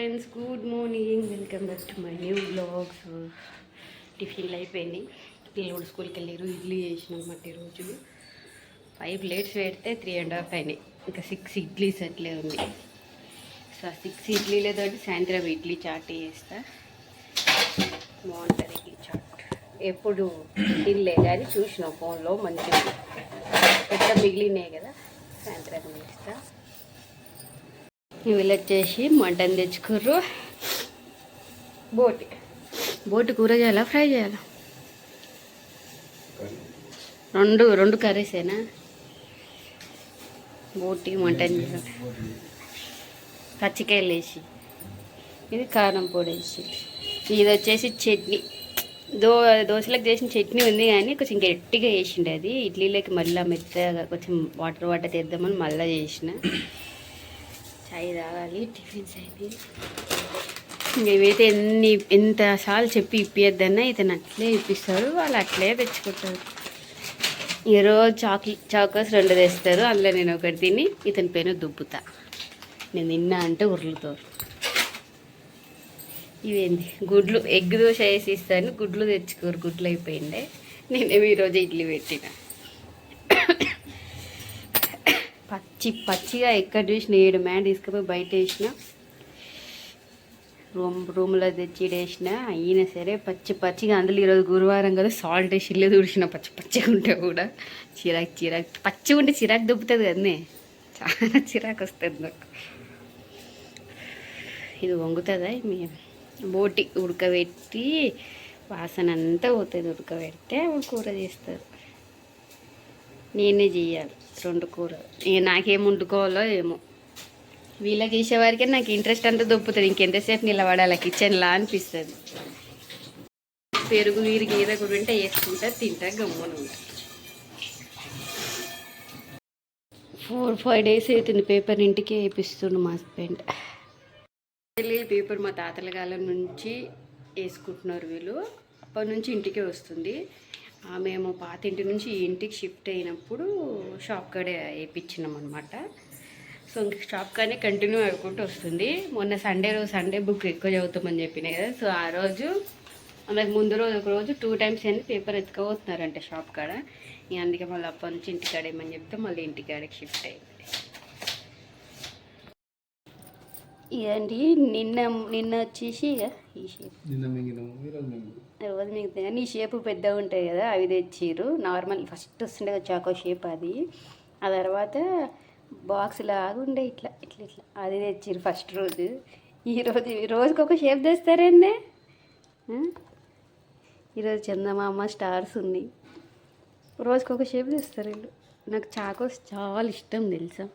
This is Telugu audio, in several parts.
Friends, good morning. Welcome back to my new blogs. టిఫిన్లు అయిపోయినాయి. పిల్లలు స్కూల్కి వెళ్ళారు. ఇడ్లీ చేసిన అనమాట. ఈరోజు 5 ప్లేట్స్ పెడితే 3.5 అయినాయి. ఇంకా 6 ఇడ్లీస్ అట్లే ఉంది. సో 6 ఇడ్లీలతో సాయంత్రం ఇడ్లీ చాట్ చేస్తా. బాగుంటుంది ఇడ్లీ చాట్. ఎప్పుడు తినలే కానీ చూసిన ఫోన్లో మంచిగా ఎట్లా మిగిలినాయి కదా, సాయంత్రం చేస్తా. వీళ్ళు వచ్చేసి మటన్ తెచ్చుకోర్రు. బోటి కూర చేయాలా, ఫ్రై చేయాలా? రెండు కర్రీసేనా? బోటి మటన్ పచ్చికాయలు వేసి, ఇది కారం పొడి వేసి, ఇది వచ్చేసి చట్నీ. దోశలకు చేసిన చట్నీ ఉంది కానీ కొంచెం గట్టిగా వేసిండే. అది ఇడ్లీలోకి మళ్ళీ మెత్తగా కొంచెం వాటర్ తెద్దామని మళ్ళీ చేసిన. చాయ్ తాగాలి. టిఫిన్స్ అయితే ఇవైతే ఎంతసార్లు చెప్పి ఇప్పియద్దన్నా ఇతను అట్లే ఇప్పిస్తారు. వాళ్ళు అట్లే తెచ్చుకుంటారు. ఈరోజు చాకోస్ 2 తెస్తారు. అందులో నేను ఒకటి తిని ఇతని పైన దుబ్బుతా. నేను తిన్నా అంటే ఉర్లుతారు. ఇవేంది గుడ్లు, ఎగ్ దోశ వేసి ఇస్తాను. గుడ్లు తెచ్చుకోరు. గుడ్లు అయిపోయిండే. నేనేమి ఈరోజు ఇడ్లీ పెట్టిన. పచ్చిగా ఎక్కడ చూసిన 7 మ్యాన్ తీసుకుపోయి బయట వేసిన, రూమ్లో తెచ్చి వేసిన. అయినా సరే పచ్చిగా. అందులో ఈరోజు గురువారం కదా, సాల్ట్ వేసి ఇల్లు తుడిచిన. పచ్చిగా ఉంటే కూడా చిరాకు పచ్చిగా ఉంటే చిరాకు దుబ్బుతుంది కదనే. చాలా చిరాకు వస్తుంది నాకు. ఇది వంగుతుందా? మీ బోటి ఉడకబెట్టి వాసన అంతా పోతుంది. ఉడకబెడితే కూర చేస్తారు. నేనే చేయాలి 2 కూరలు. నాకేం వండుకోవాలో ఏమో. వీళ్ళకి వేసేవారికే నాకు ఇంట్రెస్ట్ అంతా దొప్పుతుంది. ఇంకెంతసేపు నిలబడాలి కిచెన్లా అనిపిస్తుంది. పెరుగు వీరికి ఏదో కూడా ఉంటే వేసుకుంటా, తింటా, గమ్మున ఉంటా. 4-5 డేస్ అవుతుంది పేపర్ ఇంటికే వేపిస్తుండు మా హస్బెండ్. పేపర్ మా తాతల కాలం నుంచి వేసుకుంటున్నారు వీళ్ళు. అప్పటి నుంచి ఇంటికే వస్తుంది. మేము పాత ఇంటి నుంచి ఈ ఇంటికి షిఫ్ట్ అయినప్పుడు షాప్ కాడే వేయించినాం అనమాట. సో ఇంక షాప్ కాడే కంటిన్యూ అయిపోతూ వస్తుంది. మొన్న సండే బుక్ ఎక్కువ చదువుతామని చెప్పినాయి కదా. సో ఆ రోజు అందుకు ముందు రోజు ఒక రోజు 2 times అని పేపర్ ఎత్తుకోబోతున్నారంటే షాప్ కాడ. ఇక అందుకే మళ్ళీ అప్పటి నుంచి ఇంటికాడేమని చెప్తే మళ్ళీ ఇంటికాడకి షిఫ్ట్ అయింది. ఇదండి నిన్న వచ్చేసి ఈ షేప్ రోజు మిగతా కానీ ఈ షేపు పెద్దగా ఉంటాయి కదా, అవి తెచ్చిర్రు. నార్మల్ ఫస్ట్ వస్తుండే చాకో షేప్ అది. ఆ తర్వాత బాక్స్ లాగా ఉండే ఇట్లా అది తెచ్చిర్రు ఫస్ట్ రోజు. రోజుకి ఒక షేప్ తెస్తారండి. ఈరోజు చందమామ, స్టార్స్ ఉంది. రోజుకి ఒక షేప్ తెస్తారు వీళ్ళు. నాకు చాకోస్ చాలా ఇష్టం తెలుసా.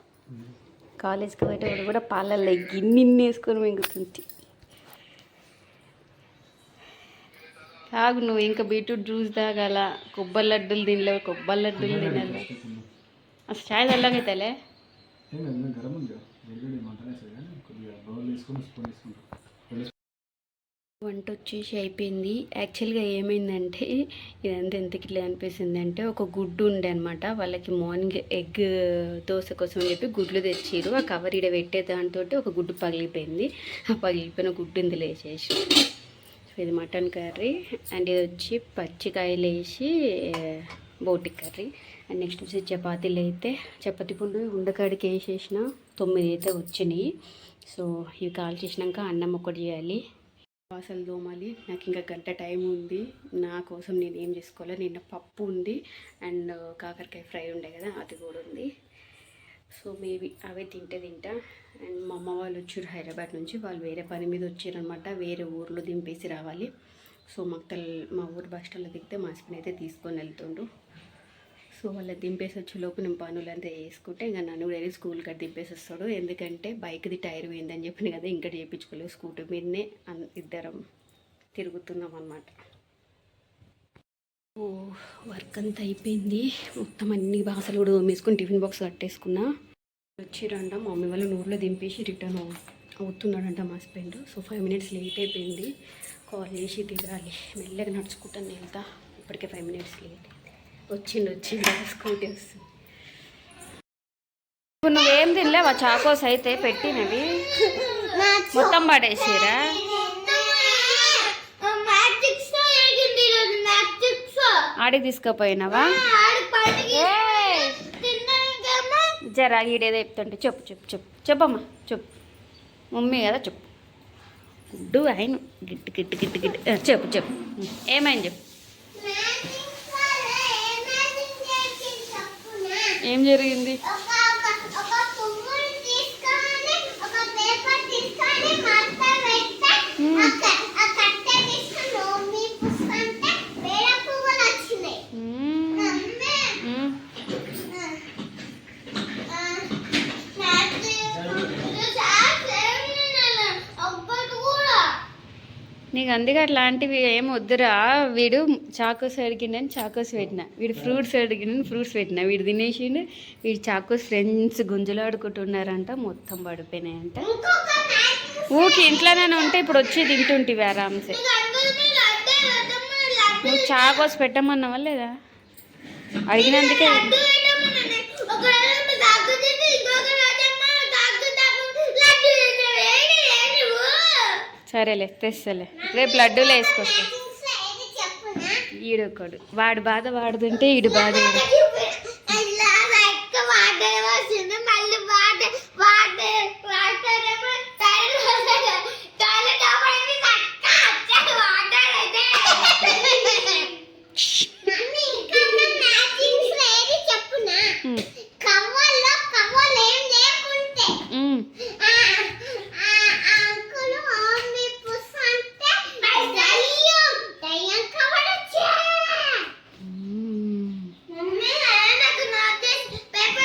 కాలేజ్కి పోయేటప్పుడు కూడా పాలల్లో గిన్నె వేసుకొని మింగుతుంది. తాగు నువ్వు. ఇంకా బీట్రూట్ జ్యూస్ తాగాల. కొబ్బరి లడ్డూలు తినలేవు. కొబ్బరి లడ్డూలు తినాలి. అసలు చాయ్ చల్లగైతేలే. వంట వచ్చేసి అయిపోయింది. యాక్చువల్గా ఏమైందంటే ఇదంతా ఎంతకిట్లే అనిపిస్తుంది అంటే, ఒక గుడ్డు ఉండే అనమాట. వాళ్ళకి మార్నింగ్ ఎగ్ దోశ కోసం చెప్పి గుడ్లు తెచ్చిరు. ఆ కవర్ ఇడ పెట్టే దాంతో ఒక గుడ్డు పగిలిపోయింది. ఆ పగిలిపోయిన గుడ్డు ఇందులో వేసేసి. ఇది మటన్ కర్రీ. అండ్ ఇది వచ్చి పచ్చికాయలు వేసి బోటి కర్రీ. అండ్ నెక్స్ట్ వచ్చి చపాతీలు అయితే చపాతీ పుండు ఉండకాడికి వేసేసిన 9 అయితే వచ్చినాయి. సో ఇవి కాల్ చేసినాక అన్నం ఒకటి చేయాలి, వాసలు దోమాలి. నాకు ఇంకా గంట టైం ఉంది. నా కోసం నేను ఏం చేసుకోవాలి. నిన్న పప్పు ఉంది అండ్ కాకరకాయ ఫ్రై ఉండే కదా, అది కూడా ఉంది. సో మేబీ అవే తింటా. అండ్ మా అమ్మ వాళ్ళు వచ్చారు హైదరాబాద్ నుంచి. వాళ్ళు వేరే పని మీద వచ్చారనమాట. వేరే ఊర్లో దింపేసి రావాలి. సో మా ఊరు బస్ స్టాండ్లో దిగితే మా హస్బెండ్ అయితే తీసుకొని వెళ్తుండ్రు. సో వాళ్ళ దింపేసి వచ్చేలోపు నేను పనులంతా వేసుకుంటే ఇంకా నన్ను కూడా స్కూల్ కాడ దింపేసి వస్తాడు. ఎందుకంటే బైక్ది టైర్ పోయిందని చెప్పిన కదా, ఇంకా చేయించుకోలేదు. స్కూటర్ మీదనే ఇద్దరం తిరుగుతున్నాం అన్నమాట. వర్క్ అంతా అయిపోయింది. మొత్తం అన్ని బాసలు కూడా తోమేసుకుని టిఫిన్ బాక్స్ కట్టేసుకున్నా. వచ్చిరంట మా మమ్మీ వాళ్ళు ఊర్లో దింపేసి రిటర్న్ అవుతున్నాడంట మా హస్బెండ్. సో 5 minutes లేట్ అయిపోయింది. కాల్ చేసి దిగాలి. మెల్లగా నడుచుకుంటాను వెళ్తా. ఇప్పటికే 5 minutes లేట్. వచ్చిండు స్కూటీ వస్తుంది. ఇప్పుడు నువ్వేం తినలేవా? చాకోస్ అయితే పెట్టినవి మొత్తం పడేసిరా? ఆడికి తీసుకుపోయినావా? జరా ఈడేదో చెప్తుంటే చెప్పు చెప్పు చెప్పు చెప్పమ్మా చెప్పు. మమ్మీ కదా చెప్పు. గుడ్డు ఆయన గిట్టు గిట్టు గిట్టు గిట్టు చెప్పు చెప్పు. ఏమైంది చెప్పు. ఏం జరిగింది? నీకు అందుకే అట్లాంటివి ఏం వద్దురా. వీడు చాకోస్ అడిగిండని చాకోస్ పెట్టిన, వీడు ఫ్రూట్స్ అడిగిండని ఫ్రూట్స్ పెట్టిన, వీడు తినేసిండు. వీడు చాకోస్ ఫ్రెండ్స్ గుంజలాడుకుంటున్నారంట, మొత్తం పడిపోయినాయంట. ఊకి ఇంట్లోనే ఉంటే ఇప్పుడు వచ్చి తింటుంటివి ఆరామ్సే. నువ్వు చాకోస్ పెట్టమన్నావా లేదా? అడిగినందుకే. సరేలే తెస్తలే, రేపు లడ్డూలు వేసుకొస్తా. ఈడొకడు వాడు బాధ వాడుతుంటే ఈడు బాధ.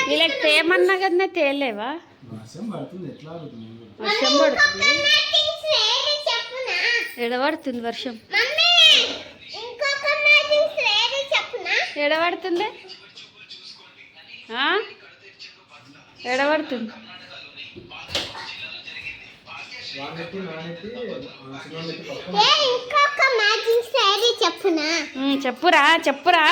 వీళ్ళకి తేమన్నా కదా తేలేవా? వర్షం పడుతుంది. ఎడబడుతుంది వర్షం. ఎడబడుతుంది ఎడబడుతుంది. చెప్పురా చెప్పురా.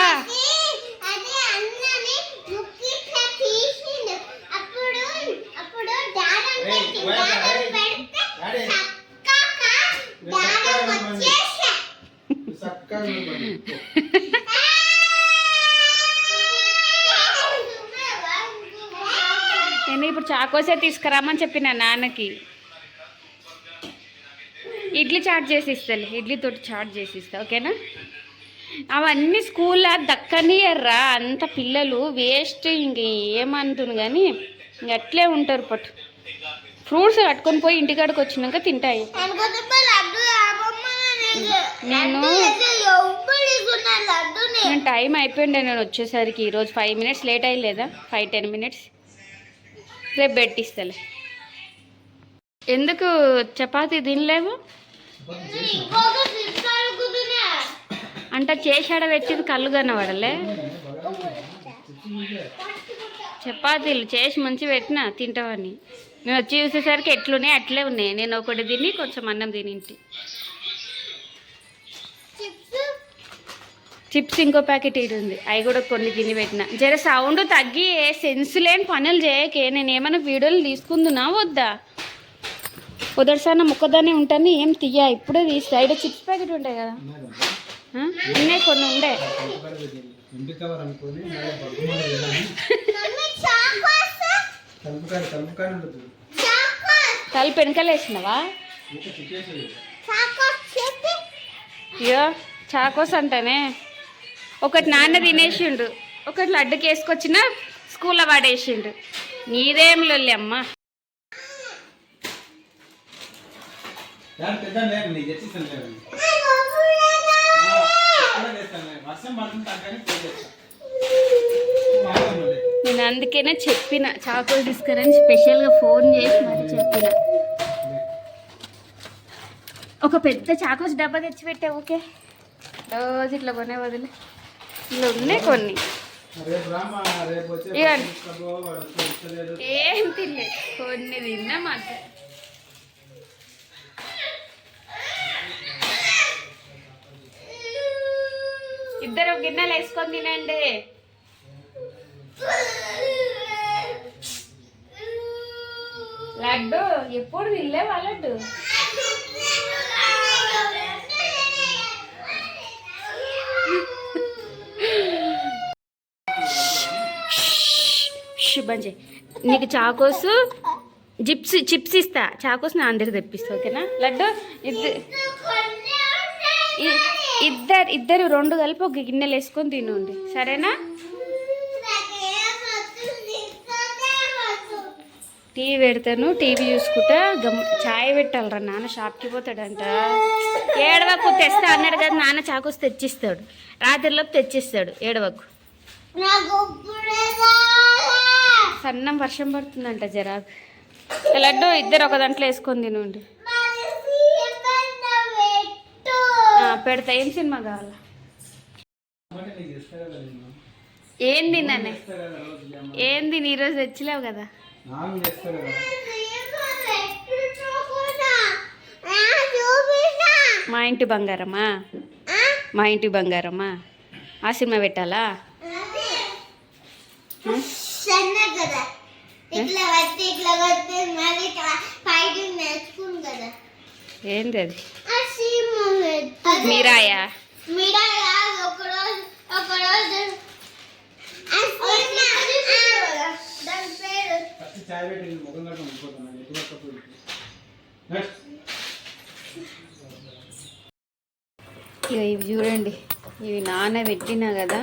నేను ఇప్పుడు చాకోసే తీసుకురామని చెప్పిన నాన్నకి. ఇడ్లీ చాట్ చేసి ఇస్తాలే, ఇడ్లీతోటి చాట్ చేసి ఇస్తా, ఓకేనా? అవన్నీ స్కూల్లో దక్కనియర్రా, అంత పిల్లలు వేస్ట్. ఇంక ఏమంటుంది కానీ ఇంక అట్లే ఉంటారు. పట్టు ఫ్రూట్స్ కట్టుకొని పోయి ఇంటికాడికి వచ్చినాక తింటాయి. నేను టైం అయిపోయిండే నేను వచ్చేసరికి. ఈరోజు 5 minutes లేట్ అయ్యలేదా? 5-10 minutes. రేపు పెట్టిస్తలే. ఎందుకు చపాతీ తినలేవు అంటే? చేసాడ పెట్టింది కళ్ళు కనబడలే. చపాతీలు చేసి మంచి పెట్టినా తింటావని. నేను వచ్చి చూసేసరికి ఎట్లున్నాయి అట్లే ఉన్నాయి. నేను ఒకటి తిని కొంచెం అన్నం తినింటి. చిప్స్ ఇంకో ప్యాకెట్ ఇటు ఉంది, అవి కూడా కొన్ని తిని పెట్టిన. జర సౌండ్ తగ్గి సెన్స్ లేని పనులు చేయకే. నేను ఏమైనా వీడియోలు తీసుకుందునా వద్దా? ఉదర్సాన ముక్కదానే ఉంటాను, ఏం తీయ ఇప్పుడే తీస్తా. ఇక్కడ చిప్స్ ప్యాకెట్ ఉంటాయి కదా, ఉన్నాయి కొన్ని ఉండే. తలుపు వెనకాల వేసినావా? అయ్యో చాకోస్ అంటానే. ఒకటి నాన్న తినేసిండు, ఒకటి లడ్డుకి వేసుకొచ్చిన స్కూల్లో వాడేసిండు. నీదేం లొల్లి అమ్మ. నేను అందుకనే చెప్పిన చాకోస్ తీసుకురని స్పెషల్గా ఫోన్ చేసి మరి చెప్పిన. ఒక పెద్ద చాకోస్ డబ్బా తెచ్చిపెట్టా. ఓకే, రోజు ఇట్లా కొనే వదిలే. ఇలా ఉన్నాయి కొన్ని. ఏం తినలేదు, కొన్ని తిన్నా మాట. ఇద్దరు గిన్నెలు వేసుకొని తినండి. లడ్డు ఎప్పుడు తినలేవా లడ్డు? బంజయ్ నీకు చాకోస్ చిప్స్ ఇస్తా. చాకోస్ నా అందరికి తెప్పిస్తా, ఓకేనా లడ్డు? ఇద్దరు రెండు కలిపి ఒక గిన్నెలు వేసుకొని తినండి, సరేనా? టీవీ పెడతాను, టీవీ చూసుకుంటా చాయ్ పెట్టాలరా. నాన్న షాప్కి పోతాడంట. ఏడవకు, తెస్తా అన్నాడు కదా నాన్న. చాకోస్ తెచ్చిస్తాడు, రాత్రిలోపు తెచ్చిస్తాడు. ఏడవకు. సన్నం వర్షం పడుతుందంట జరా. లడ్డు ఇద్దరు ఒక దాంట్లో వేసుకొని తినండి. పెడతా. ఏం సినిమా కావాలా? ఏంది నాన్న? ఏంది ఈరోజు తెచ్చిలేవు కదా? మా ఇంటి బంగారమా? మా ఇంటి బంగారమా? ఆ సినిమా పెట్టాలా? ఏంది అది? మీరాయా? ఇవి చూడండి, ఇవి నానబెట్టినా కదా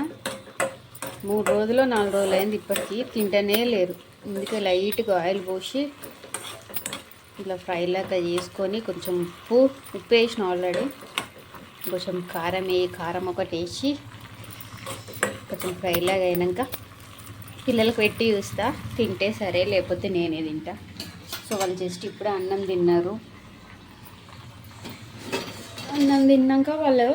3 రోజులు 4 రోజులు అయింది, ఇప్పటికీ తింటనే లేరు. అందుకే లైట్గా ఆయిల్ పోసి ఇట్లా ఫ్రై లాగా చేసుకొని కొంచెం ఉప్పు వేసిన ఆల్రెడీ. కొంచెం కారం ఒకటి వేసి కొంచెం ఫ్రై లాగా అయినాక పిల్లలకు పెట్టి చూస్తా. తింటే సరే, లేకపోతే నేనే తింటా. సో వాళ్ళు జస్ట్ ఇప్పుడే అన్నం తిన్నారు. అన్నం తిన్నాక వాళ్ళు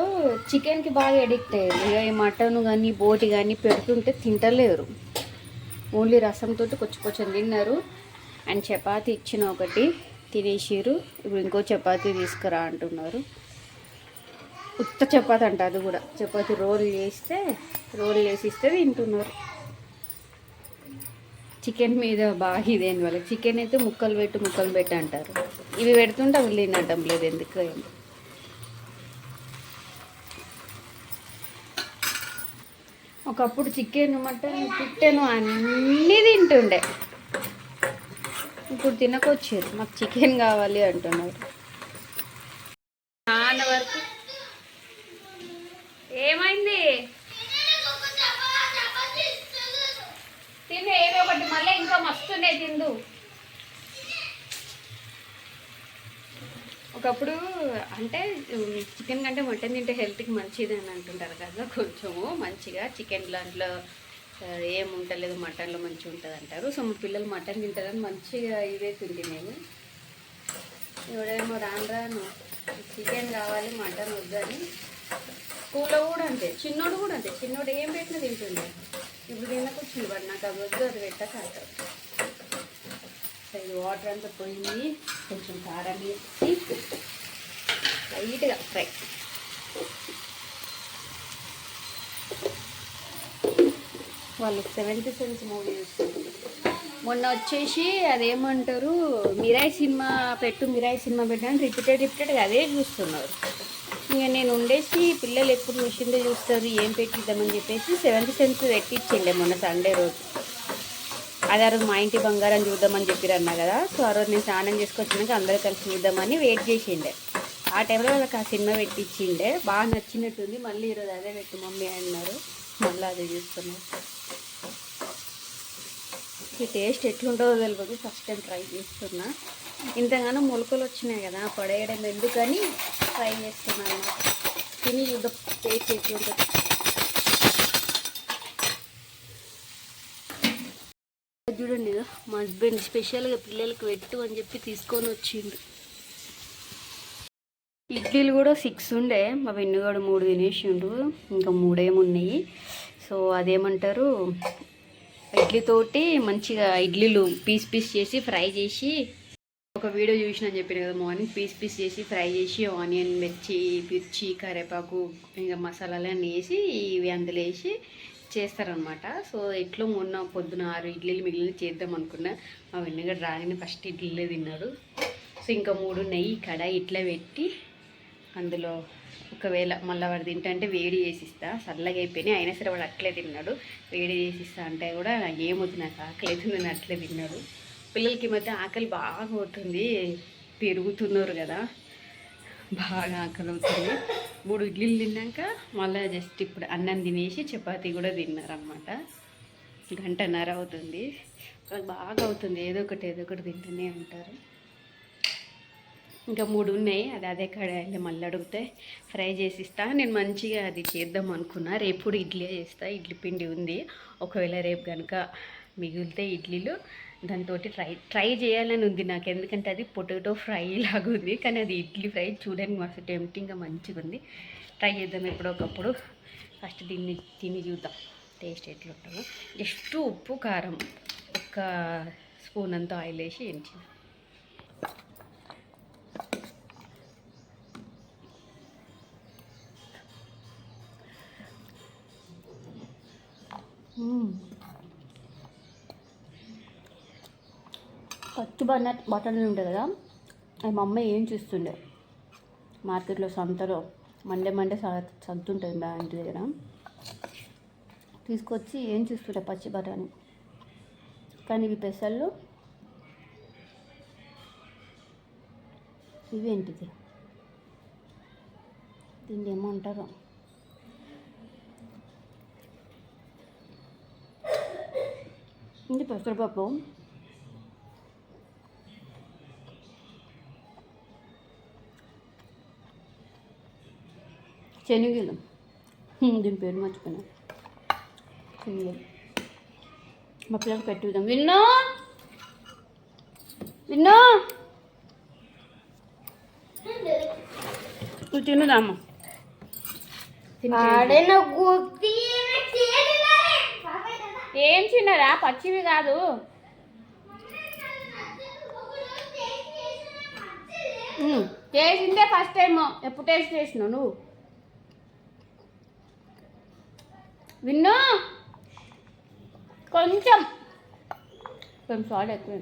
చికెన్కి బాగా అడిక్ట్ అయ్యారు. ఇక ఈ మటన్ కానీ బోటి కానీ పెడుతుంటే తింటలేరు. ఓన్లీ రసంతో కొంచెం తిన్నారు. అండ్ చపాతి ఇచ్చిన ఒకటి తినేసిరు. ఇప్పుడు ఇంకో చపాతీ తీసుకురా అంటున్నారు. ఉత్త చపాతి అంట, అది కూడా చపాతీ రోల్ చేసిస్తే తింటున్నారు. చికెన్ మీద బాగా ఇదేంది వాళ్ళకి. చికెన్ అయితే ముక్కలు పెట్టి అంటారు. ఇవి పెడుతుంటే అవి తినటం లేదు ఎందుకు. ఒకప్పుడు చికెన్ మటన్ చికెన్ అన్నీ తింటుండే. ఇప్పుడు తినకొచ్చారు. మాకు చికెన్ కావాలి అంటున్నారు. నాన్న వరకు ఏమైంది? తిను ఏదో ఒకటి, మళ్ళీ ఇంకా మస్తుండే తిందు. ఒకప్పుడు అంటే చికెన్ కంటే మటన్ తింటే హెల్త్కి మంచిది అని అంటుంటారు కదా. కొంచెము మంచిగా చికెన్ దాంట్లో ఏముంటలేదు, మటన్లో మంచిగా ఉంటుంది అంటారు. సో మా పిల్లలు మటన్ తింటారని మంచిగా ఇవే తింటే నేను. ఎవడేమో రాను చికెన్ కావాలి మటన్ వద్దని. స్కూల్లో కూడా అంతే, చిన్నోడు కూడా అంతే. చిన్నోడు ఏం పెట్టినా తింటుండే. ఇప్పుడు తినకొచ్చింది వాడు, నాకు అది వద్దు అది పెట్టక అంటారు. సో ఇది వాటర్ అంతా పోయింది. కొంచెం కారం వేసి లైట్గా ఫ్రై. వాళ్ళు 7th సెన్స్ మూవీ చూస్తుంది. మొన్న వచ్చేసి అదేమంటారు మిరాయి సినిమా పెట్టు అని రిపీటెడ్గా అదే చూస్తున్నారు. ఇంకా నేను ఉండేసి పిల్లలు ఎప్పుడు మిషన్లో చూస్తారు, ఏం పెట్టిద్దామని చెప్పేసి 7th సెన్స్ పెట్టించిండే మొన్న సండే రోజు. అది ఆ రోజు మా ఇంటి బంగారం చూద్దామని చెప్పారు అన్నా కదా. సో ఆ రోజు నేను స్నానం చేసుకొచ్చినాక అందరూ కలిసి చూద్దామని వెయిట్ చేసిండే. ఆ టైంలో వాళ్ళకి ఆ సినిమా పెట్టించిండే. బాగా నచ్చినట్టుంది. మళ్ళీ ఈరోజు అదే పెట్టు మమ్మీ అన్నారు. మళ్ళీ అదే చూస్తున్నారు. ఈ టేస్ట్ ఎట్లుంటుందో తెలియదు, ఫస్ట్ టైం ట్రై చేస్తున్నా. ఇంతగానో మొలకలు వచ్చినాయి కదా, పడేయడం ఎందుకని ట్రై చేస్తున్నాను. తిని చూద్దాం టేస్ట్ ఎట్లుంటుంది. చూడండి, మా హస్బెండ్ స్పెషల్గా పిల్లలకి పెట్టు అని చెప్పి తీసుకొని వచ్చిండు. ఇడ్లీలు కూడా 6 ఉండే, మా వెన్నుగాడు 3 తినేసిండు, ఇంకా 3 ఏమున్నాయి. సో అదేమంటారు ఇడ్లీతోటి మంచిగా ఇడ్లీలు పీస్ చేసి ఫ్రై చేసి, ఒక వీడియో చూసినా చెప్పాను కదా మార్నింగ్, పీస్ చేసి ఫ్రై చేసి ఆనియన్ మిర్చి కరివేపాకు ఇంకా మసాలాలు అన్నీ వేసి ఇవి అందులో వేసి చేస్తారనమాట. సో ఇట్లో మొన్న పొద్దున 6 ఇడ్లీలు మిగిలిన చేద్దాం అనుకున్నా. మా వెన్నగాడు రాగానే ఫస్ట్ ఇడ్లీలే తిన్నాడు. సో ఇంకా 3 నెయ్యి కడాయి ఇట్లా పెట్టి అందులో ఒకవేళ మళ్ళీ వాడు తింటే వేడి చేసిస్తా. చల్లగా అయిపోయినాయి అయినా సరే వాడు అట్లే తిన్నాడు. వేడి చేసిస్తా అంటే కూడా ఏమవుతుంది, నాకు ఆకలి అవుతుంది, నేను అట్లే తిన్నాడు. పిల్లలకి మధ్య ఆకలి బాగా అవుతుంది, పెరుగుతున్నారు కదా, బాగా ఆకలి అవుతుంది. 3 ఇడ్లీలు తిన్నాక మళ్ళీ జస్ట్ ఇప్పుడు అన్నం తినేసి చపాతీ కూడా తిన్నారనమాట. 1:30 అవుతుంది. వాళ్ళకి బాగా అవుతుంది, ఏదో ఒకటి తింటూనే ఉంటారు. ఇంకా 3 ఉన్నాయి, అదే కడాయిలో మళ్ళీ అడిగితే ఫ్రై చేసిస్తా. నేను మంచిగా అది చేద్దాం అనుకున్నా, రేపు కూడా ఇడ్లీ చేస్తా. ఇడ్లీ పిండి ఉంది, ఒకవేళ రేపు కనుక మిగిలితే ఇడ్లీలు దాంతో ట్రై చేయాలని ఉంది నాకు. ఎందుకంటే అది పొటాటో ఫ్రై లాగా ఉంది, కానీ అది ఇడ్లీ ఫ్రై చూడడానికి మస్తు టెంప్టింగ్గా మంచిగా ఉంది. ట్రై చేద్దాం ఎప్పుడొకప్పుడు. ఫస్ట్ దీన్ని తిని చూద్దాం టేస్ట్ ఎట్లా ఉంటుందో. జస్ట్ ఉప్పు కారం 1 స్పూన్ అంతా ఆయిల్ వేసి ఎంచి పచ్చి బఠానీ ఉంటుంది కదా, అది మా అమ్మ ఏం చూస్తుండే మార్కెట్లో సంతలో మండే సంత ఉంటుంది మా ఇంటి దగ్గర, తీసుకొచ్చి ఏం చూస్తుండే పచ్చి బఠానీ. కానీ ఇవి పెసళ్ళు, ఇవేంటిది దీన్ని ఏమంటారు, ఇది పెసరపప్పు. శనగలు, దీని పేరు మర్చిపోయినా. శనగలు మా పిల్లలు పెట్టి విధాం. విన్నో నువ్వు తినుదామ్మా. ఏం చిన్నరా, పచ్చివి కాదు. చేసిందే ఫస్ట్ టైం, ఎప్పుడు టేస్ట్ చేసినావు నువ్వు? విన్నో కొంచెం సాల్ట్ ఎక్కువ.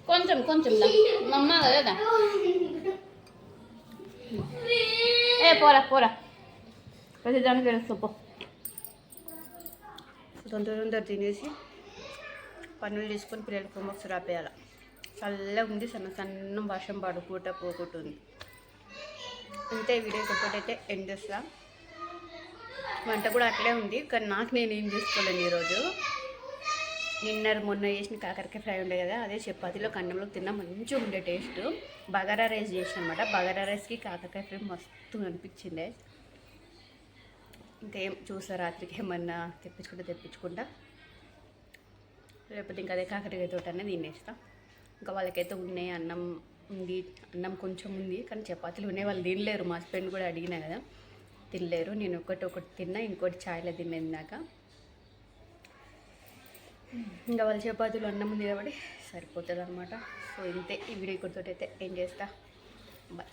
కొంచెం మమ్మ కదా. పోరా ప్రతిదానికి తెలుసుకోపో. తొందర తినేసి పన్నులు తీసుకొని పిల్లలకి హోంవర్క్స్ రాపేయాలి. చల్లగా ఉంది, సన్న వర్షం పడుకుంటా పోకుంటుంది. అంతే, వీడియో కొట్టయితే ఎండ్ చేస్తా. వంట కూడా అట్లే ఉంది, కానీ నేను ఏం చేసుకోలేను ఈరోజు. మొన్న చేసిన కాకరకాయ ఫ్రై ఉండే కదా, అదే చపాతీలో కన్నంలో తిన్నా, మంచిగా ఉండే టేస్ట్. బగారా రైస్ చేసిన అనమాట. బగారా రైస్కి కాకరకాయ ఫ్రై మస్తు అనిపించింది. ఇంకేం చూసా, రాత్రికి ఏమన్నా తెప్పించుకుంటా, లేకపోతే ఇంకా అదే కాకరకాయ తోటనే తినేస్తా. ఇంకా వాళ్ళకైతే ఉన్నాయి, అన్నం ఉంది, అన్నం కొంచెం ఉంది, కానీ చపాతీలు ఉన్నాయి. వాళ్ళు తినలేరు, మా హస్బెండ్ కూడా అడిగినా కదా, తినలేరు. నేను ఒకటి తిన్నా, ఇంకోటి ఛాయ్లో తిన్నా ఇందాక. ఇంకా వాళ్ళ చపాతీలు అన్నం ఉంది కాబట్టి సరిపోతుంది అనమాట. సో ఇంతే, ఈ వీడియో ఇక్కడితో అయితే ఏం చేస్తా. బాయ్.